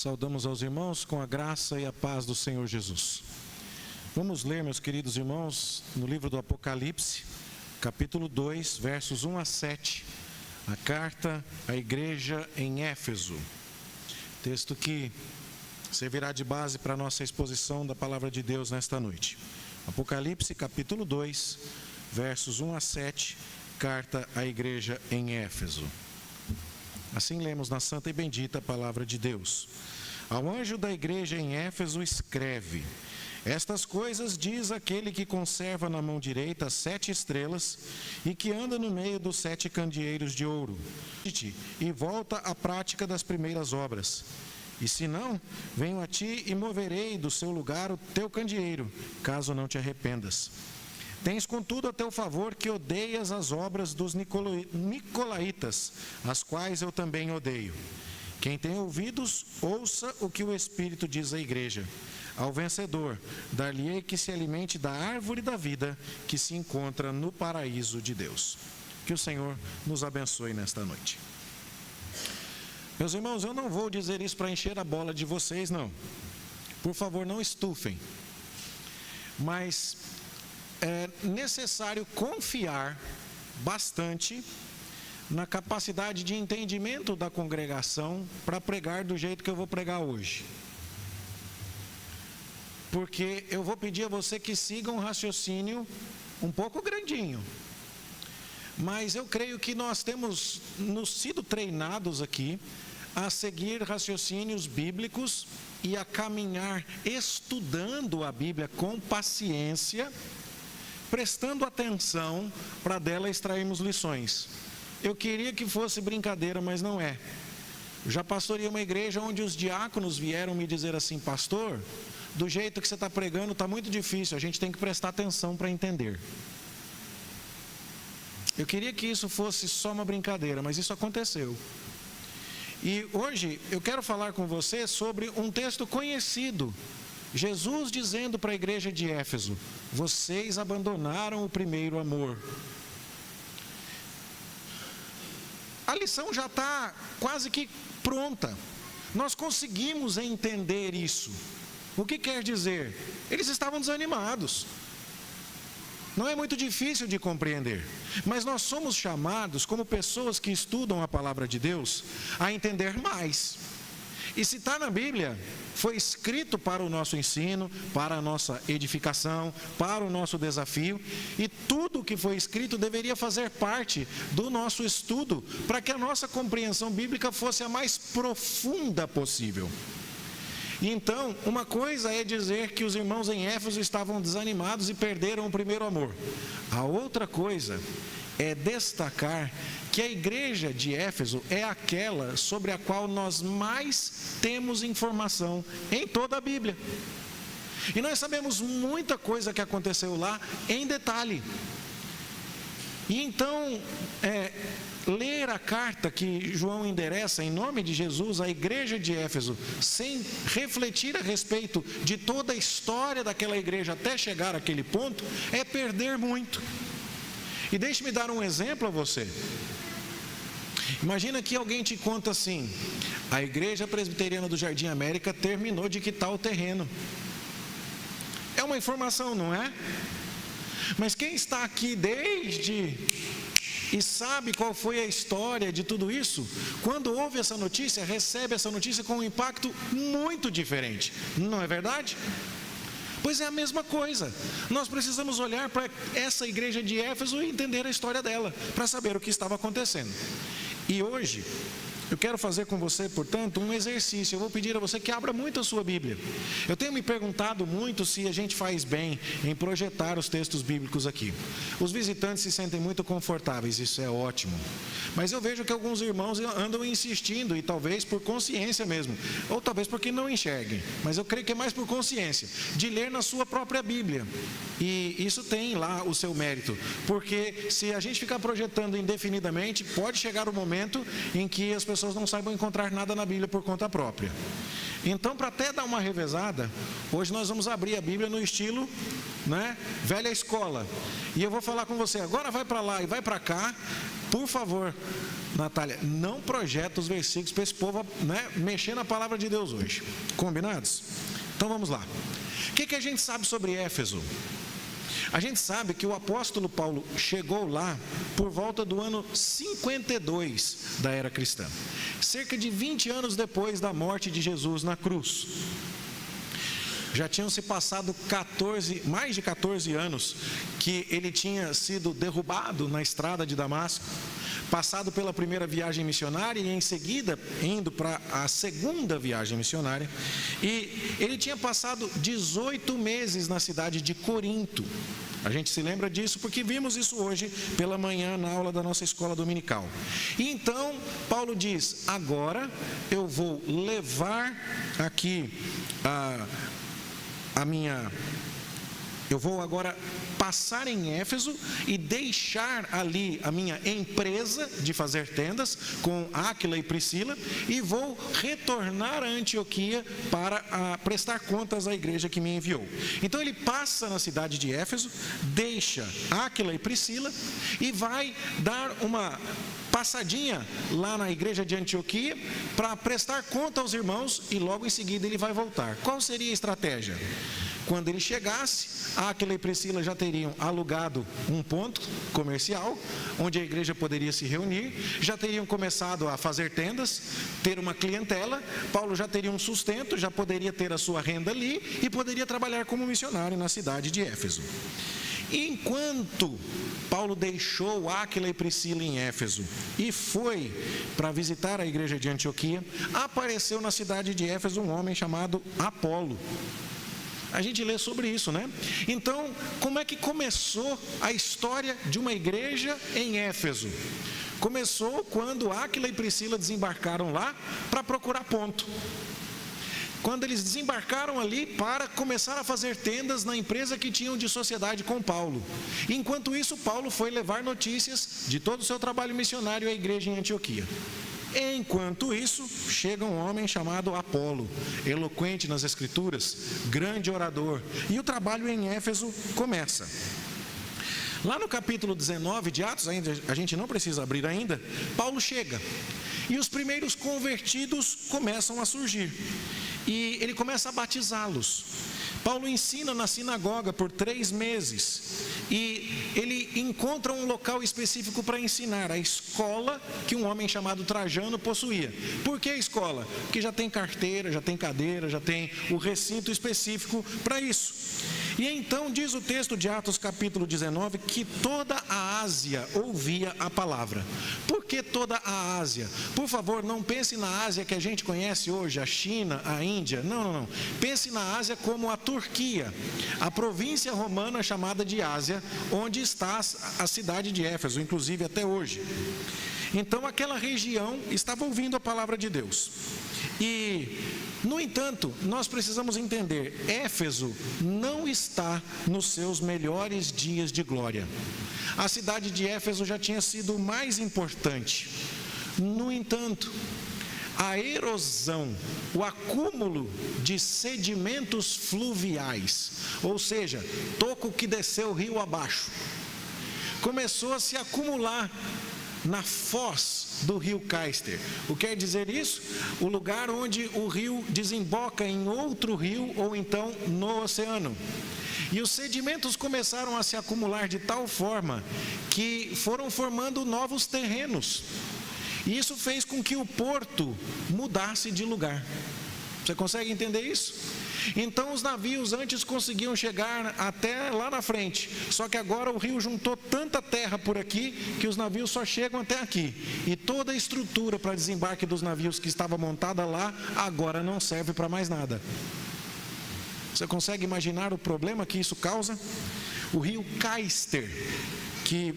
Saudamos aos irmãos com a graça e a paz do Senhor Jesus. Vamos ler, meus queridos irmãos, no livro do Apocalipse, capítulo 2, versos 1 a 7, a carta à igreja em Éfeso. Texto que servirá de base para a nossa exposição da palavra de Deus nesta noite. Apocalipse, capítulo 2, versos 1 a 7, carta à igreja em Éfeso. Assim lemos na santa e bendita palavra de Deus. Ao anjo da igreja em Éfeso escreve: estas coisas diz aquele que conserva na mão direita 7 estrelas e que anda no meio dos 7 candeeiros de ouro. E volta à prática das primeiras obras. E se não, venho a ti e moverei do seu lugar o teu candeeiro, caso não te arrependas. Tens, contudo, a teu favor que odeias as obras dos nicolaítas, as quais eu também odeio. Quem tem ouvidos, ouça o que o Espírito diz à igreja. Ao vencedor, dar-lhe-ei que se alimente da árvore da vida que se encontra no paraíso de Deus. Que o Senhor nos abençoe nesta noite. Meus irmãos, eu não vou dizer isso para encher a bola de vocês, não. Por favor, não estufem. Mas é necessário confiar bastante na capacidade de entendimento da congregação para pregar do jeito que eu vou pregar hoje. Porque eu vou pedir a você que siga um raciocínio um pouco grandinho. Mas eu creio que nós temos sido treinados aqui a seguir raciocínios bíblicos e a caminhar estudando a Bíblia com paciência, prestando atenção para dela extrairmos lições. Eu queria que fosse brincadeira, mas não é. Eu já pastoreei uma igreja onde os diáconos vieram me dizer assim: pastor, do jeito que você está pregando está muito difícil, a gente tem que prestar atenção para entender. Eu queria que isso fosse só uma brincadeira, mas isso aconteceu. E hoje eu quero falar com você sobre um texto conhecido. Jesus dizendo para a igreja de Éfeso: vocês abandonaram o primeiro amor. A lição já está quase que pronta. Nós conseguimos entender isso. O que quer dizer? Eles estavam desanimados. Não é muito difícil de compreender. Mas nós somos chamados, como pessoas que estudam a palavra de Deus, a entender mais. E se está na Bíblia, foi escrito para o nosso ensino, para a nossa edificação, para o nosso desafio. E tudo o que foi escrito deveria fazer parte do nosso estudo, para que a nossa compreensão bíblica fosse a mais profunda possível. E então, uma coisa é dizer que os irmãos em Éfeso estavam desanimados e perderam o primeiro amor. A outra coisa é destacar que a igreja de Éfeso é aquela sobre a qual nós mais temos informação em toda a Bíblia. E nós sabemos muita coisa que aconteceu lá em detalhe. E então, ler a carta que João endereça em nome de Jesus à igreja de Éfeso, sem refletir a respeito de toda a história daquela igreja até chegar àquele ponto, é perder muito. E deixe-me dar um exemplo a você. Imagina que alguém te conta assim: a igreja presbiteriana do Jardim América terminou de quitar o terreno. É uma informação, não é? Mas quem está aqui e sabe qual foi a história de tudo isso, quando ouve essa notícia, recebe essa notícia com um impacto muito diferente. Não é verdade? Pois é a mesma coisa. Nós precisamos olhar para essa igreja de Éfeso e entender a história dela, para saber o que estava acontecendo. E hoje eu quero fazer com você, portanto, um exercício. Eu vou pedir a você que abra muito a sua Bíblia. Eu tenho me perguntado muito se a gente faz bem em projetar os textos bíblicos aqui. Os visitantes se sentem muito confortáveis, isso é ótimo. Mas eu vejo que alguns irmãos andam insistindo, e talvez por consciência mesmo, ou talvez porque não enxerguem, mas eu creio que é mais por consciência, de ler na sua própria Bíblia. E isso tem lá o seu mérito, porque se a gente ficar projetando indefinidamente, pode chegar o momento em que as pessoas não saibam encontrar nada na Bíblia por conta própria. Então, para até dar uma revezada, hoje nós vamos abrir a Bíblia no estilo, né, velha escola. E eu vou falar com você, agora vai para lá e vai para cá. Por favor, Natália, não projeta os versículos para esse povo, né, mexer na palavra de Deus hoje. Combinados? Então vamos lá. O que a gente sabe sobre Éfeso? A gente sabe que o apóstolo Paulo chegou lá por volta do ano 52 da era cristã, cerca de 20 anos depois da morte de Jesus na cruz. Já tinham se passado mais de 14 anos que ele tinha sido derrubado na estrada de Damasco, passado pela primeira viagem missionária e em seguida indo para a segunda viagem missionária. E ele tinha passado 18 meses na cidade de Corinto. A gente se lembra disso porque vimos isso hoje pela manhã na aula da nossa escola dominical. E então Paulo diz: agora eu vou levar aqui eu vou agora passar em Éfeso e deixar ali a minha empresa de fazer tendas com Áquila e Priscila e vou retornar a Antioquia para prestar contas à igreja que me enviou. Então ele passa na cidade de Éfeso, deixa Áquila e Priscila e vai dar uma passadinha lá na igreja de Antioquia para prestar conta aos irmãos e logo em seguida ele vai voltar. Qual seria a estratégia? Quando ele chegasse, Áquila e Priscila já teriam alugado um ponto comercial, onde a igreja poderia se reunir, já teriam começado a fazer tendas, ter uma clientela, Paulo já teria um sustento, já poderia ter a sua renda ali e poderia trabalhar como missionário na cidade de Éfeso. Enquanto Paulo deixou Áquila e Priscila em Éfeso e foi para visitar a igreja de Antioquia, apareceu na cidade de Éfeso um homem chamado Apolo. A gente lê sobre isso, né? Então, como é que começou a história de uma igreja em Éfeso? Começou quando Áquila e Priscila desembarcaram lá para procurar ponto. Quando eles desembarcaram ali para começar a fazer tendas na empresa que tinham de sociedade com Paulo. Enquanto isso, Paulo foi levar notícias de todo o seu trabalho missionário à igreja em Antioquia. Enquanto isso, chega um homem chamado Apolo, eloquente nas escrituras, grande orador, e o trabalho em Éfeso começa. Lá no capítulo 19 de Atos, ainda, a gente não precisa abrir ainda, Paulo chega, e os primeiros convertidos começam a surgir, e ele começa a batizá-los. Paulo ensina na sinagoga por 3 meses e ele encontra um local específico para ensinar, a escola que um homem chamado Trajano possuía. Por que a escola? Porque já tem carteira, já tem cadeira, já tem o recinto específico para isso. E então diz o texto de Atos capítulo 19 que toda a Ásia ouvia a palavra. Por que toda a Ásia? Por favor, não pense na Ásia que a gente conhece hoje, a China, a Índia. Não. Pense na Ásia como a Turquia, a província romana chamada de Ásia, onde está a cidade de Éfeso, inclusive até hoje. Então aquela região estava ouvindo a palavra de Deus. E, no entanto, nós precisamos entender, Éfeso não está nos seus melhores dias de glória. A cidade de Éfeso já tinha sido mais importante. No entanto, a erosão, o acúmulo de sedimentos fluviais, ou seja, toco que desceu o rio abaixo, começou a se acumular na foz do rio Caister. O que quer dizer isso? O lugar onde o rio desemboca em outro rio ou então no oceano. E os sedimentos começaram a se acumular de tal forma que foram formando novos terrenos. E isso fez com que o porto mudasse de lugar. Você consegue entender isso? Então os navios antes conseguiam chegar até lá na frente, só que agora o rio juntou tanta terra por aqui que os navios só chegam até aqui. E toda a estrutura para desembarque dos navios que estava montada lá, agora não serve para mais nada. Você consegue imaginar o problema que isso causa? O rio Caister, que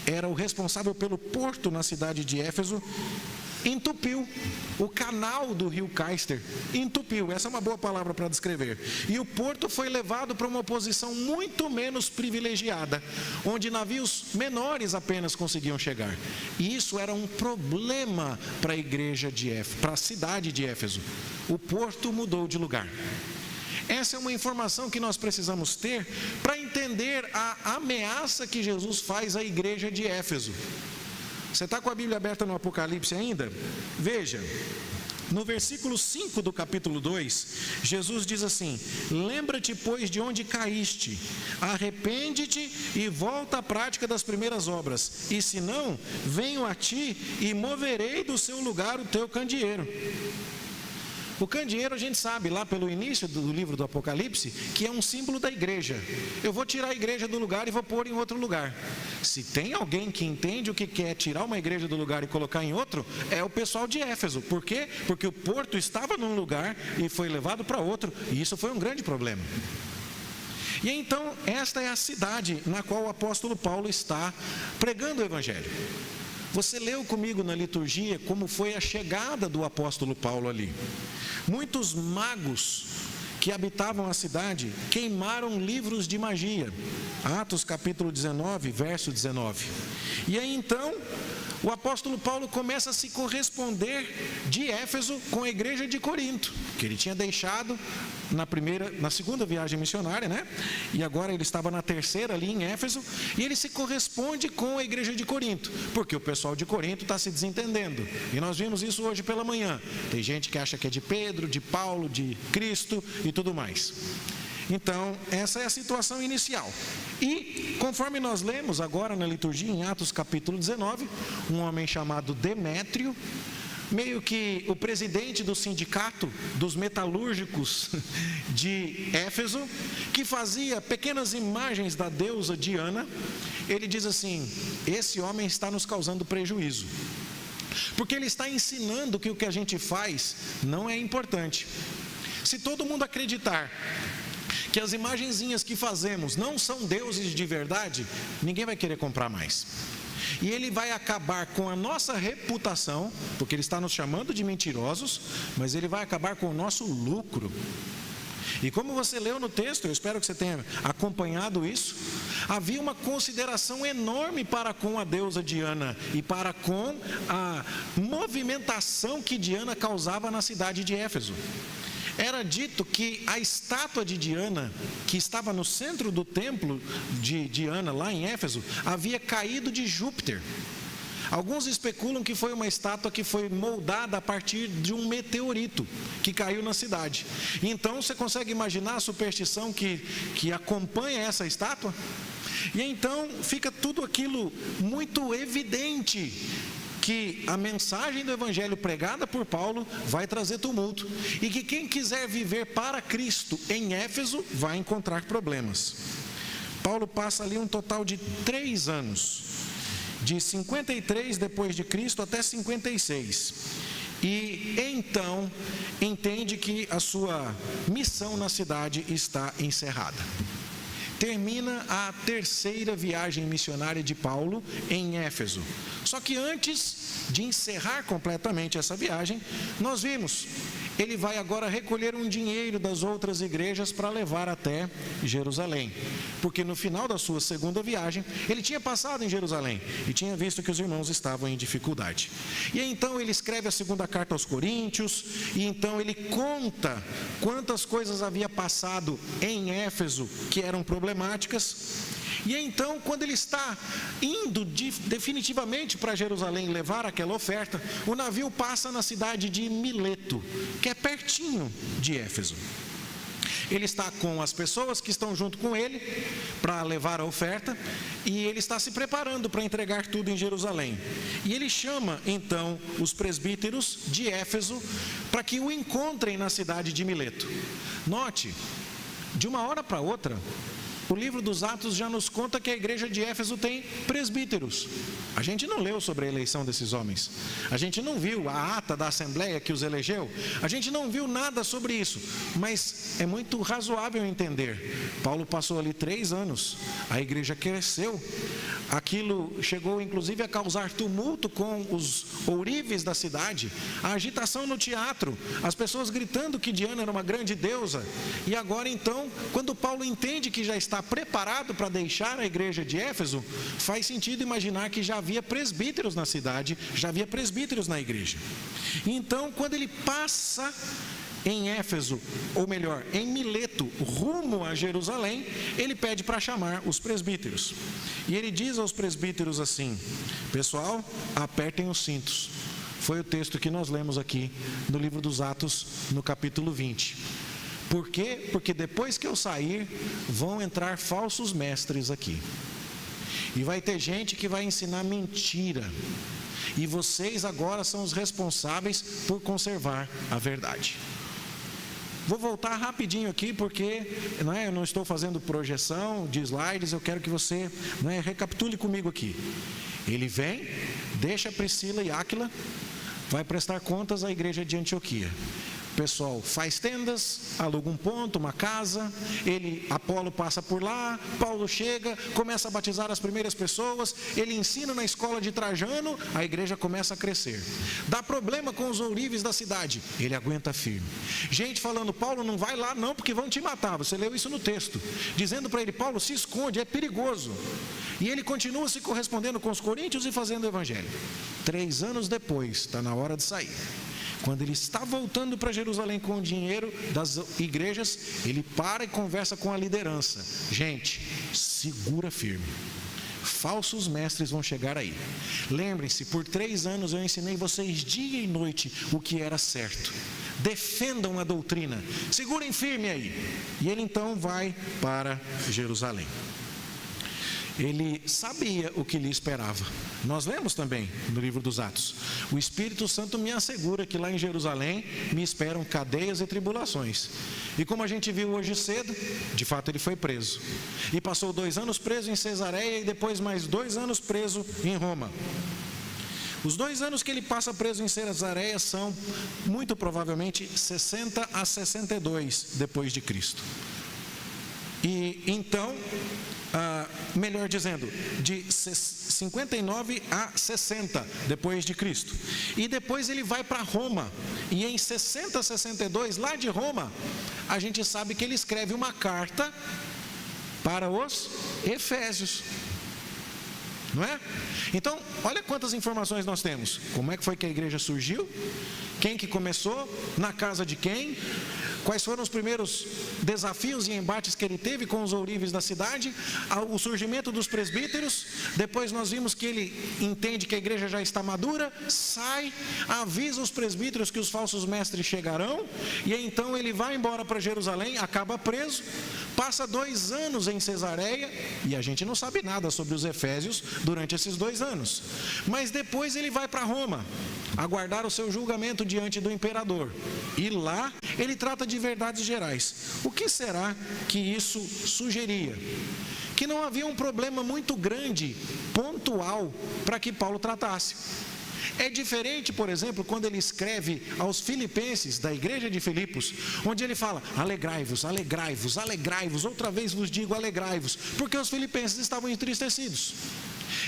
era o responsável pelo porto na cidade de Éfeso, entupiu. O canal do rio Cayster entupiu. Essa é uma boa palavra para descrever. E o porto foi levado para uma posição muito menos privilegiada, onde navios menores apenas conseguiam chegar. E isso era um problema para a igreja de Éfeso, para a cidade de Éfeso. O porto mudou de lugar. Essa é uma informação que nós precisamos ter para entender a ameaça que Jesus faz à igreja de Éfeso. Você está com a Bíblia aberta no Apocalipse ainda? Veja, no versículo 5 do capítulo 2, Jesus diz assim: lembra-te, pois, de onde caíste, arrepende-te e volta à prática das primeiras obras, e se não, venho a ti e moverei do seu lugar o teu candeeiro. O candeeiro, a gente sabe, lá pelo início do livro do Apocalipse, que é um símbolo da igreja. Eu vou tirar a igreja do lugar e vou pôr em outro lugar. Se tem alguém que entende o que é tirar uma igreja do lugar e colocar em outro, é o pessoal de Éfeso. Por quê? Porque o porto estava num lugar e foi levado para outro, e isso foi um grande problema. E então, esta é a cidade na qual o apóstolo Paulo está pregando o evangelho. Você leu comigo na liturgia como foi a chegada do apóstolo Paulo ali. Muitos magos que habitavam a cidade queimaram livros de magia. Atos capítulo 19, verso 19. E aí então, o apóstolo Paulo começa a se corresponder de Éfeso com a igreja de Corinto, que ele tinha deixado na segunda viagem missionária, né? E agora ele estava na terceira ali em Éfeso, e ele se corresponde com a igreja de Corinto, porque o pessoal de Corinto está se desentendendo. E nós vimos isso hoje pela manhã. Tem gente que acha que é de Pedro, de Paulo, de Cristo e tudo mais. Então, essa é a situação inicial. E, conforme nós lemos agora na liturgia, em Atos capítulo 19, um homem chamado Demétrio, meio que o presidente do sindicato dos metalúrgicos de Éfeso, que fazia pequenas imagens da deusa Diana, ele diz assim: esse homem está nos causando prejuízo, porque ele está ensinando que o que a gente faz não é importante. Se todo mundo acreditar que as imagenzinhas que fazemos não são deuses de verdade, ninguém vai querer comprar mais. E ele vai acabar com a nossa reputação, porque ele está nos chamando de mentirosos, mas ele vai acabar com o nosso lucro. E como você leu no texto, eu espero que você tenha acompanhado isso, havia uma consideração enorme para com a deusa Diana e para com a movimentação que Diana causava na cidade de Éfeso. Era dito que a estátua de Diana, que estava no centro do templo de Diana, lá em Éfeso, havia caído de Júpiter. Alguns especulam que foi uma estátua que foi moldada a partir de um meteorito que caiu na cidade. Então você consegue imaginar a superstição que acompanha essa estátua? E então fica tudo aquilo muito evidente, que a mensagem do evangelho pregada por Paulo vai trazer tumulto, e que quem quiser viver para Cristo em Éfeso vai encontrar problemas. Paulo passa ali um total de 3 anos, de 53 depois de Cristo até 56, e então entende que a sua missão na cidade está encerrada. Termina a terceira viagem missionária de Paulo em Éfeso. Só que antes de encerrar completamente essa viagem, nós vimos, ele vai agora recolher um dinheiro das outras igrejas para levar até Jerusalém. Porque no final da sua segunda viagem, ele tinha passado em Jerusalém e tinha visto que os irmãos estavam em dificuldade. E então ele escreve a segunda carta aos Coríntios, e então ele conta quantas coisas havia passado em Éfeso que eram problemáticas. E então, quando ele está indo definitivamente para Jerusalém levar aquela oferta, o navio passa na cidade de Mileto, que é pertinho de Éfeso. Ele está com as pessoas que estão junto com ele para levar a oferta, e ele está se preparando para entregar tudo em Jerusalém. E ele chama então os presbíteros de Éfeso para que o encontrem na cidade de Mileto. Note, de uma hora para outra, o livro dos Atos já nos conta que a igreja de Éfeso tem presbíteros. A gente não leu sobre a eleição desses homens. A gente não viu a ata da assembleia que os elegeu. A gente não viu nada sobre isso. Mas é muito razoável entender. Paulo passou ali 3 anos. A igreja cresceu. Aquilo chegou inclusive a causar tumulto com os ourives da cidade. A agitação no teatro. As pessoas gritando que Diana era uma grande deusa. E agora então, quando Paulo entende que já está preparado para deixar a igreja de Éfeso, faz sentido imaginar que já havia presbíteros na cidade, já havia presbíteros na igreja. E então, quando ele passa em Éfeso, ou melhor, em Mileto, rumo a Jerusalém, ele pede para chamar os presbíteros. E ele diz aos presbíteros assim: pessoal, apertem os cintos. Foi o texto que nós lemos aqui no livro dos Atos, no capítulo 20. Por quê? Porque depois que eu sair, vão entrar falsos mestres aqui. E vai ter gente que vai ensinar mentira. E vocês agora são os responsáveis por conservar a verdade. Vou voltar rapidinho aqui, porque eu não estou fazendo projeção de slides, eu quero que você recapitule comigo aqui. Ele vem, deixa Priscila e Áquila, vai prestar contas à igreja de Antioquia. O pessoal faz tendas, aluga um ponto, uma casa, Apolo passa por lá, Paulo chega, começa a batizar as primeiras pessoas, ele ensina na escola de Trajano, a igreja começa a crescer. Dá problema com os ourives da cidade, ele aguenta firme. Gente falando: Paulo, não vai lá não, porque vão te matar. Você leu isso no texto, dizendo para ele: Paulo, se esconde, é perigoso. E ele continua se correspondendo com os coríntios e fazendo o evangelho. 3 anos depois, está na hora de sair. Quando ele está voltando para Jerusalém com o dinheiro das igrejas, ele para e conversa com a liderança. Gente, segura firme. Falsos mestres vão chegar aí. Lembrem-se, por 3 anos eu ensinei vocês dia e noite o que era certo. Defendam a doutrina. Segurem firme aí. E ele então vai para Jerusalém. Ele sabia o que lhe esperava. Nós lemos também no livro dos Atos: o Espírito Santo me assegura que lá em Jerusalém me esperam cadeias e tribulações. E como a gente viu hoje cedo, de fato ele foi preso. E passou 2 anos preso em Cesareia e depois mais 2 anos preso em Roma. Os 2 anos que ele passa preso em Cesareia são, muito provavelmente, 60 a 62 depois de Cristo. E então, melhor dizendo, de 59 a 60 depois de Cristo. E depois ele vai para Roma. E em 60 a 62, lá de Roma, a gente sabe que ele escreve uma carta para os Efésios. Não é? Então, olha quantas informações nós temos. Como é que foi que a igreja surgiu? Quem que começou? Na casa de quem? Quais foram os primeiros desafios e embates que ele teve com os ourives da cidade? O surgimento dos presbíteros. Depois nós vimos que ele entende que a igreja já está madura, sai, avisa os presbíteros que os falsos mestres chegarão, e então ele vai embora para Jerusalém, acaba preso, passa 2 anos em Cesareia, e a gente não sabe nada sobre os efésios durante esses 2 anos. Mas depois ele vai para Roma, aguardar o seu julgamento diante do imperador. E lá ele trata de verdades gerais. O que será que isso sugeria? Que não havia um problema muito grande, pontual, para que Paulo tratasse. É diferente, por exemplo, quando ele escreve aos filipenses, da igreja de Filipos, onde ele fala: alegrai-vos, alegrai-vos, alegrai-vos, outra vez vos digo alegrai-vos, porque os filipenses estavam entristecidos.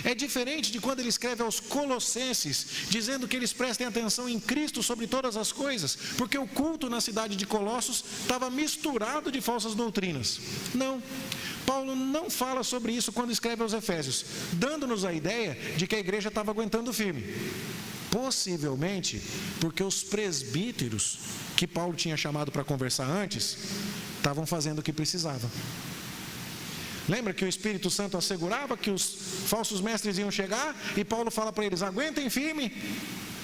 É diferente de quando ele escreve aos Colossenses, dizendo que eles prestem atenção em Cristo sobre todas as coisas, porque o culto na cidade de Colossos estava misturado de falsas doutrinas. Não, Paulo não fala sobre isso quando escreve aos Efésios, dando-nos a ideia de que a igreja estava aguentando firme. Possivelmente porque os presbíteros que Paulo tinha chamado para conversar antes estavam fazendo o que precisava. Lembra que o Espírito Santo assegurava que os falsos mestres iam chegar? E Paulo fala para eles: aguentem firme.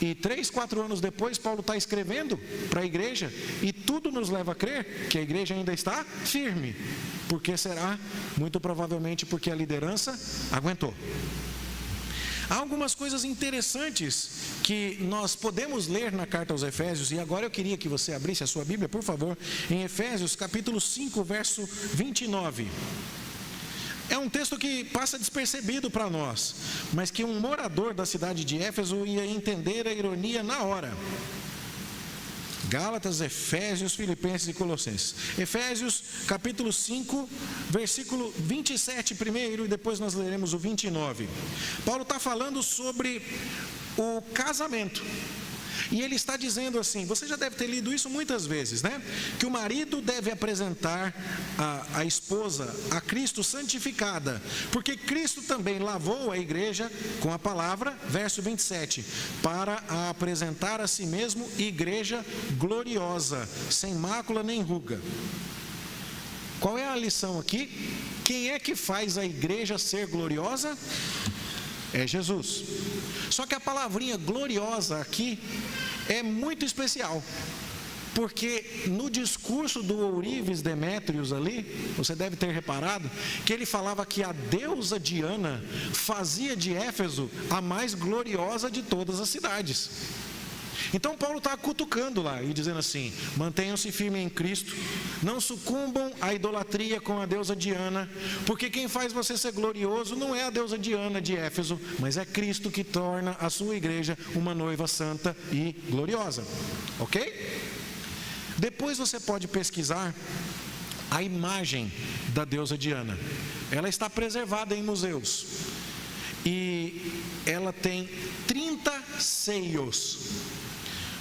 E 3, 4 anos depois, Paulo está escrevendo para a igreja, e tudo nos leva a crer que a igreja ainda está firme. Por que será? Muito provavelmente porque a liderança aguentou. Há algumas coisas interessantes que nós podemos ler na carta aos Efésios, e agora eu queria que você abrisse a sua Bíblia, por favor, em Efésios capítulo 5, verso 29. É um texto que passa despercebido para nós, mas que um morador da cidade de Éfeso ia entender a ironia na hora. Gálatas, Efésios, Filipenses e Colossenses. Efésios, capítulo 5, versículo 27 primeiro, e depois nós leremos o 29. Paulo está falando sobre o casamento. E ele está dizendo assim, você já deve ter lido isso muitas vezes, né? Que o marido deve apresentar a esposa a Cristo santificada, porque Cristo também lavou a igreja com a palavra, verso 27, para a apresentar a si mesmo igreja gloriosa, sem mácula nem ruga. Qual é a lição aqui? Quem é que faz a igreja ser gloriosa? É Jesus. Só que a palavrinha gloriosa aqui é muito especial, porque no discurso do ourives Demétrios ali, você deve ter reparado, que ele falava que a deusa Diana fazia de Éfeso a mais gloriosa de todas as cidades. Então Paulo está cutucando lá e dizendo assim: mantenham-se firmes em Cristo, não sucumbam à idolatria com a deusa Diana, porque quem faz você ser glorioso não é a deusa Diana de Éfeso, mas é Cristo que torna a sua igreja uma noiva santa e gloriosa. Ok? Depois você pode pesquisar a imagem da deusa Diana. Ela está preservada em museus e ela tem 30 seios.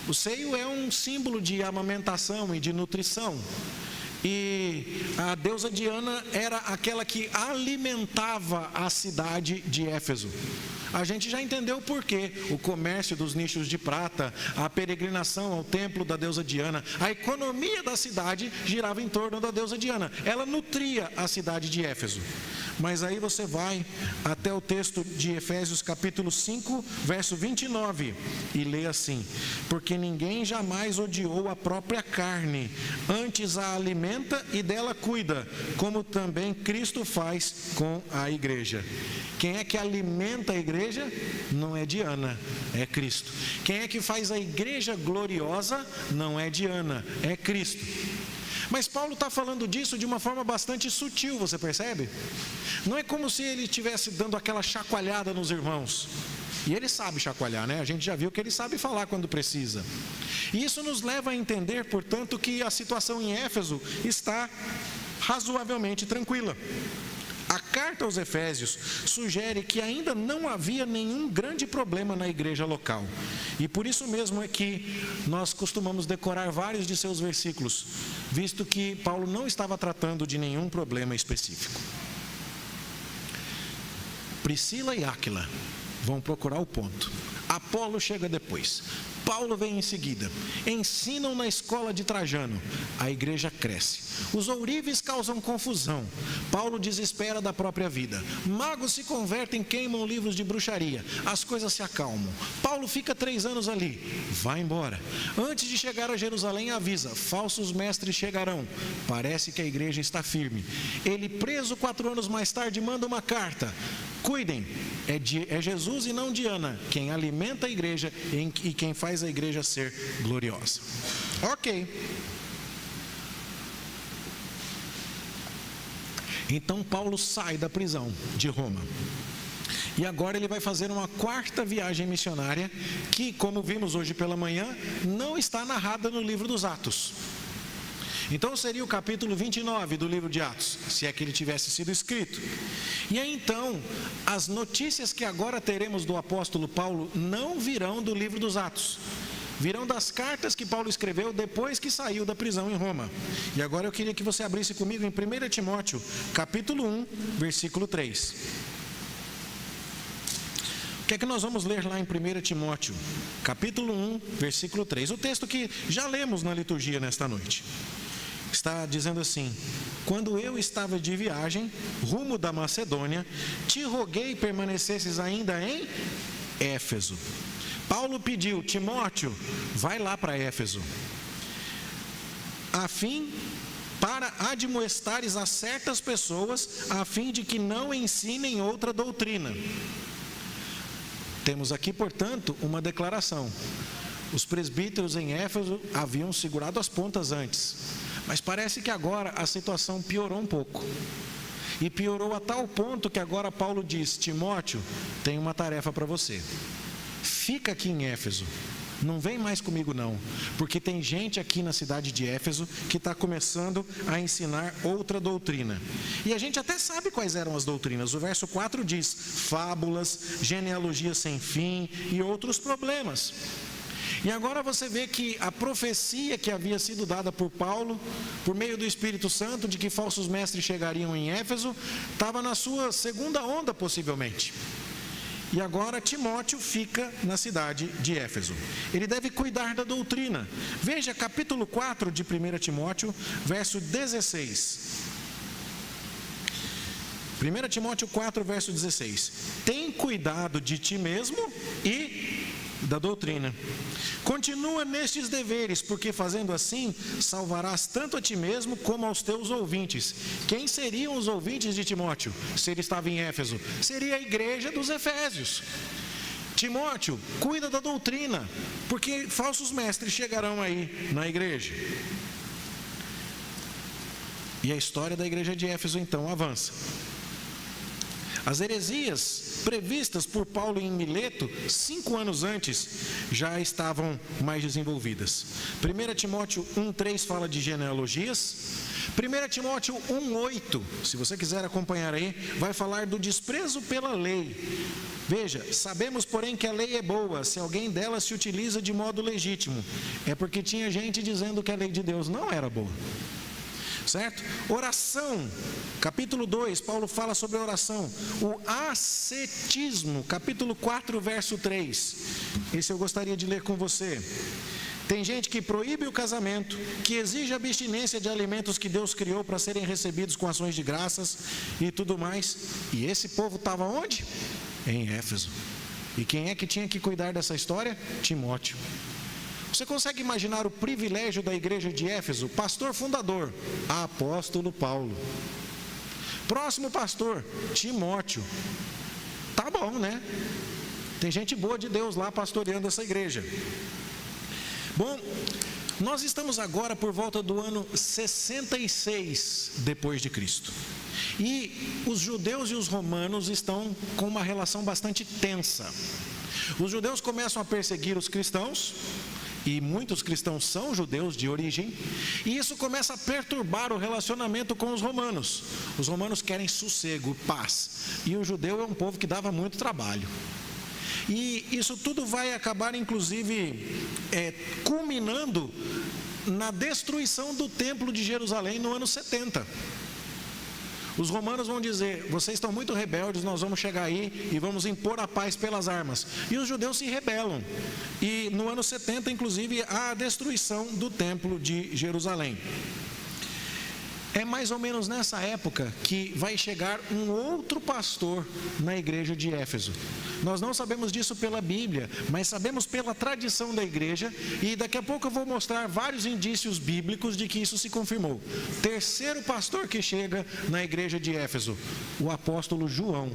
O seio é um símbolo de amamentação e de nutrição. E a deusa Diana era aquela que alimentava a cidade de Éfeso. A gente já entendeu o porquê: o comércio dos nichos de prata, a peregrinação ao templo da deusa Diana, a economia da cidade girava em torno da deusa Diana. Ela nutria a cidade de Éfeso. Mas aí você vai até o texto de Efésios capítulo 5, verso 29, e lê assim: porque ninguém jamais odiou a própria carne, antes a alimenta e dela cuida, como também Cristo faz com a igreja. Quem é que alimenta a igreja? Não é Diana, é Cristo. Quem é que faz a igreja gloriosa? Não é Diana, é Cristo. Mas Paulo está falando disso de uma forma bastante sutil, você percebe? Não é como se ele estivesse dando aquela chacoalhada nos irmãos. E ele sabe chacoalhar, né? A gente já viu que ele sabe falar quando precisa. E isso nos leva a entender, portanto, que a situação em Éfeso está razoavelmente tranquila. A carta aos Efésios sugere que ainda não havia nenhum grande problema na igreja local. E por isso mesmo é que nós costumamos decorar vários de seus versículos, visto que Paulo não estava tratando de nenhum problema específico. Priscila e Áquila vão procurar o ponto. Apolo chega depois. Paulo vem em seguida. Ensinam na escola de Trajano. A igreja cresce. Os ourives causam confusão. Paulo desespera da própria vida. Magos se convertem, queimam livros de bruxaria. As coisas se acalmam. Paulo fica 3 anos ali. Vai embora. Antes de chegar a Jerusalém, avisa: falsos mestres chegarão. Parece que a igreja está firme. Ele, preso 4 anos mais tarde, manda uma carta: cuidem, é Jesus e não Diana quem alimenta a igreja e quem faz a igreja ser gloriosa. Ok. Então Paulo sai da prisão de Roma. E agora ele vai fazer uma 4ª viagem missionária, que, como vimos hoje pela manhã, não está narrada no livro dos Atos. Então seria o capítulo 29 do livro de Atos, se é que ele tivesse sido escrito. E aí então, as notícias que agora teremos do apóstolo Paulo não virão do livro dos Atos, virão das cartas que Paulo escreveu depois que saiu da prisão em Roma. E agora eu queria que você abrisse comigo em 1 Timóteo, capítulo 1, versículo 3. O que é que nós vamos ler lá em 1 Timóteo, capítulo 1, versículo 3? O texto que já lemos na liturgia nesta noite. Está dizendo assim: quando eu estava de viagem, rumo da Macedônia, te roguei permanecesses ainda em Éfeso. Paulo pediu: Timóteo, vai lá para Éfeso, para admoestares a certas pessoas, a fim de que não ensinem outra doutrina. Temos aqui, portanto, uma declaração. Os presbíteros em Éfeso haviam segurado as pontas antes, mas parece que agora a situação piorou um pouco. E piorou a tal ponto que agora Paulo diz: Timóteo, tem uma tarefa para você. Fica aqui em Éfeso. Não vem mais comigo não, porque tem gente aqui na cidade de Éfeso que está começando a ensinar outra doutrina. E a gente até sabe quais eram as doutrinas. O verso 4 diz: fábulas, genealogia sem fim e outros problemas. E agora você vê que a profecia que havia sido dada por Paulo, por meio do Espírito Santo, de que falsos mestres chegariam em Éfeso, estava na sua segunda onda possivelmente. E agora Timóteo fica na cidade de Éfeso. Ele deve cuidar da doutrina. Veja capítulo 4 de 1 Timóteo, verso 16. 1 Timóteo 4, verso 16. Tem cuidado de ti mesmo e da doutrina. Continua nestes deveres, porque fazendo assim, salvarás tanto a ti mesmo como aos teus ouvintes. Quem seriam os ouvintes de Timóteo, se ele estava em Éfeso? Seria a igreja dos Efésios. Timóteo, cuida da doutrina, porque falsos mestres chegarão aí na igreja. E a história da igreja de Éfeso então avança. As heresias previstas por Paulo em Mileto, 5 anos antes, já estavam mais desenvolvidas. 1 Timóteo 1,3 fala de genealogias. 1 Timóteo 1,8, se você quiser acompanhar aí, vai falar do desprezo pela lei. Veja, sabemos, porém, que a lei é boa, se alguém dela se utiliza de modo legítimo. É porque tinha gente dizendo que a lei de Deus não era boa. Certo? Oração, capítulo 2, Paulo fala sobre a oração. O ascetismo, capítulo 4, verso 3. Esse eu gostaria de ler com você. Tem gente que proíbe o casamento, que exige abstinência de alimentos que Deus criou para serem recebidos com ações de graças e tudo mais. E esse povo estava onde? Em Éfeso. E quem é que tinha que cuidar dessa história? Timóteo. Você consegue imaginar o privilégio da igreja de Éfeso? Pastor fundador, apóstolo Paulo. Próximo pastor, Timóteo. Tá bom, né? Tem gente boa de Deus lá pastoreando essa igreja. Bom, nós estamos agora por volta do ano 66 depois de Cristo. E os judeus e os romanos estão com uma relação bastante tensa. Os judeus começam a perseguir os cristãos, e muitos cristãos são judeus de origem, e isso começa a perturbar o relacionamento com os romanos. Os romanos querem sossego, paz, e o judeu é um povo que dava muito trabalho. E isso tudo vai acabar, inclusive, culminando na destruição do templo de Jerusalém no ano 70. Os romanos vão dizer: vocês estão muito rebeldes, nós vamos chegar aí e vamos impor a paz pelas armas. E os judeus se rebelam. E no ano 70, inclusive, há a destruição do templo de Jerusalém. É mais ou menos nessa época que vai chegar um outro pastor na igreja de Éfeso. Nós não sabemos disso pela Bíblia, mas sabemos pela tradição da igreja, e daqui a pouco eu vou mostrar vários indícios bíblicos de que isso se confirmou. Terceiro pastor que chega na igreja de Éfeso, o apóstolo João.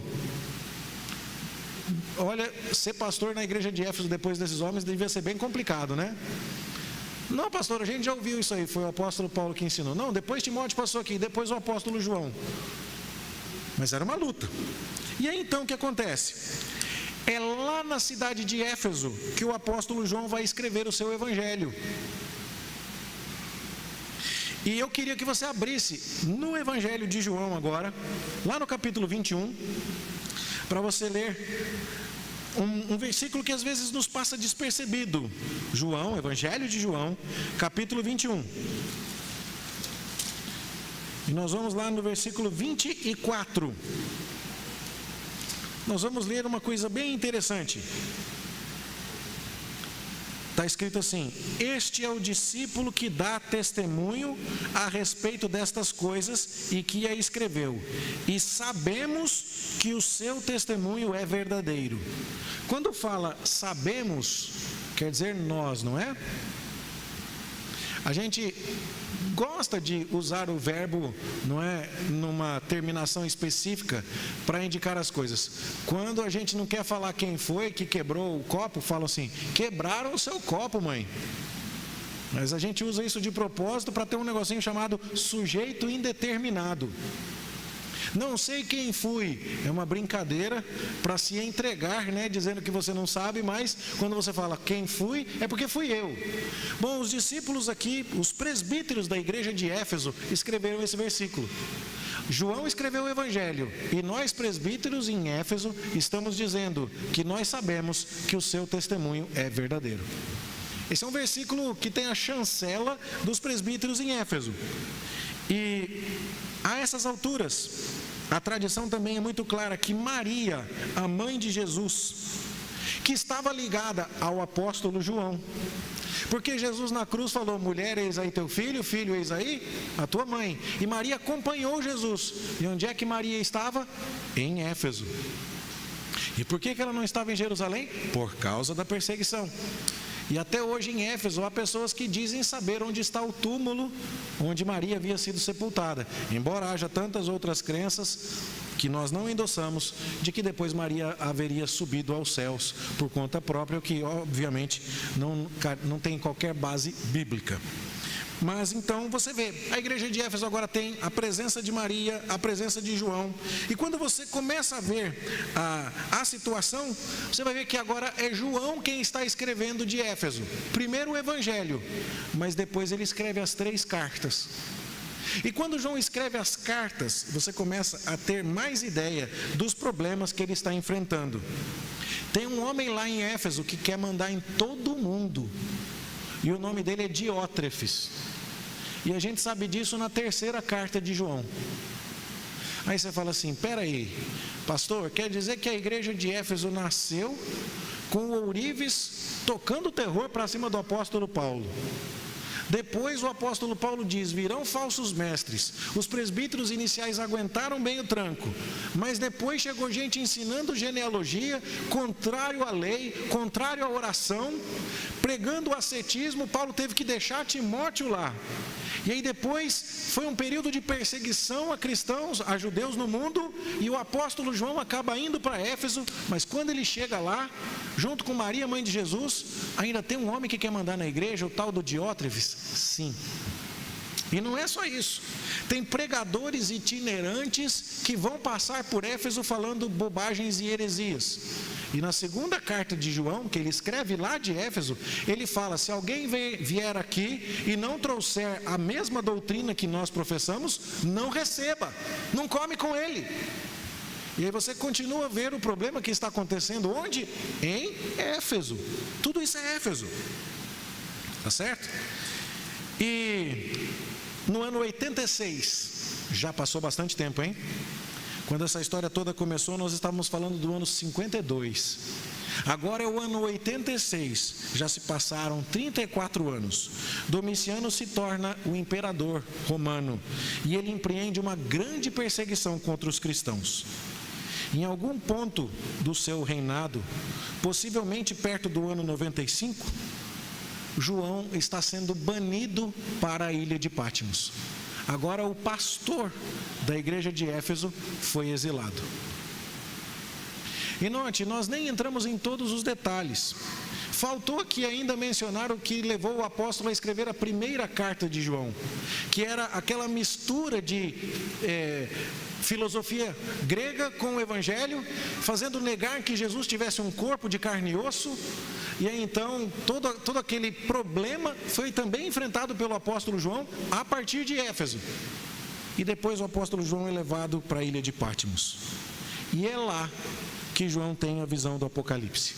Olha, ser pastor na igreja de Éfeso depois desses homens devia ser bem complicado, né? Não, pastor, a gente já ouviu isso aí, foi o apóstolo Paulo que ensinou. Não, depois Timóteo passou aqui, depois o apóstolo João. Mas era uma luta. E aí então o que acontece? É lá na cidade de Éfeso que o apóstolo João vai escrever o seu evangelho. E eu queria que você abrisse no evangelho de João agora, lá no capítulo 21, para você ler um versículo que às vezes nos passa despercebido. João, Evangelho de João, capítulo 21. E nós vamos lá no versículo 24. Nós vamos ler uma coisa bem interessante. Está escrito assim: este é o discípulo que dá testemunho a respeito destas coisas e que a escreveu. E sabemos que o seu testemunho é verdadeiro. Quando fala sabemos, quer dizer nós, não é? A gente gosta de usar o verbo, não é, numa terminação específica para indicar as coisas. Quando a gente não quer falar quem foi que quebrou o copo, fala assim: quebraram o seu copo, mãe. Mas a gente usa isso de propósito para ter um negocinho chamado sujeito indeterminado. Não sei quem fui. É uma brincadeira para se entregar, né? Dizendo que você não sabe, mas quando você fala quem fui, é porque fui eu. Bom, os discípulos aqui, os presbíteros da igreja de Éfeso, escreveram esse versículo. João escreveu o Evangelho e nós presbíteros em Éfeso estamos dizendo que nós sabemos que o seu testemunho é verdadeiro. Esse é um versículo que tem a chancela dos presbíteros em Éfeso. E a essas alturas, a tradição também é muito clara que Maria, a mãe de Jesus, que estava ligada ao apóstolo João, porque Jesus na cruz falou: mulher, eis aí teu filho, filho, eis aí a tua mãe. E Maria acompanhou Jesus. E onde é que Maria estava? Em Éfeso. E por que ela não estava em Jerusalém? Por causa da perseguição. E até hoje em Éfeso há pessoas que dizem saber onde está o túmulo onde Maria havia sido sepultada, embora haja tantas outras crenças que nós não endossamos, de que depois Maria haveria subido aos céus por conta própria, o que obviamente não tem qualquer base bíblica. Mas então você vê, a igreja de Éfeso agora tem a presença de Maria, a presença de João. E quando você começa a ver a situação, você vai ver que agora é João quem está escrevendo de Éfeso. Primeiro o Evangelho, mas depois ele escreve as 3 cartas. E quando João escreve as cartas, você começa a ter mais ideia dos problemas que ele está enfrentando. Tem um homem lá em Éfeso que quer mandar em todo mundo. E o nome dele é Diótrefes. E a gente sabe disso na 3ª carta de João. Aí você fala assim: peraí, pastor, quer dizer que a igreja de Éfeso nasceu com o ourives tocando terror para cima do apóstolo Paulo. Depois o apóstolo Paulo diz: virão falsos mestres. Os presbíteros iniciais aguentaram bem o tranco, mas depois chegou gente ensinando genealogia, contrário à lei, contrário à oração, pregando o ascetismo. Paulo teve que deixar Timóteo lá. E aí depois foi um período de perseguição a cristãos, a judeus no mundo, e o apóstolo João acaba indo para Éfeso, mas quando ele chega lá, junto com Maria, mãe de Jesus, ainda tem um homem que quer mandar na igreja, o tal do Diótrefes. Sim. E não é só isso. Tem pregadores itinerantes que vão passar por Éfeso falando bobagens e heresias. E na 2ª carta de João, que ele escreve lá de Éfeso, ele fala: se alguém vier aqui e não trouxer a mesma doutrina que nós professamos, não receba, não come com ele. E aí você continua a ver o problema que está acontecendo onde? Em Éfeso. Tudo isso é Éfeso. Tá certo? E no ano 86, já passou bastante tempo, hein? Quando essa história toda começou, nós estávamos falando do ano 52. Agora é o ano 86, já se passaram 34 anos. Domiciano se torna o imperador romano e ele empreende uma grande perseguição contra os cristãos. Em algum ponto do seu reinado, possivelmente perto do ano 95, João está sendo banido para a ilha de Patmos. Agora o pastor da igreja de Éfeso foi exilado. E note, nós nem entramos em todos os detalhes. Faltou aqui ainda mencionar o que levou o apóstolo a escrever a 1ª carta de João, que era aquela mistura de filosofia grega com o evangelho, fazendo negar que Jesus tivesse um corpo de carne e osso. E aí então todo aquele problema foi também enfrentado pelo apóstolo João a partir de Éfeso. E depois o apóstolo João é levado para a ilha de Patmos. E é lá que João tem a visão do Apocalipse.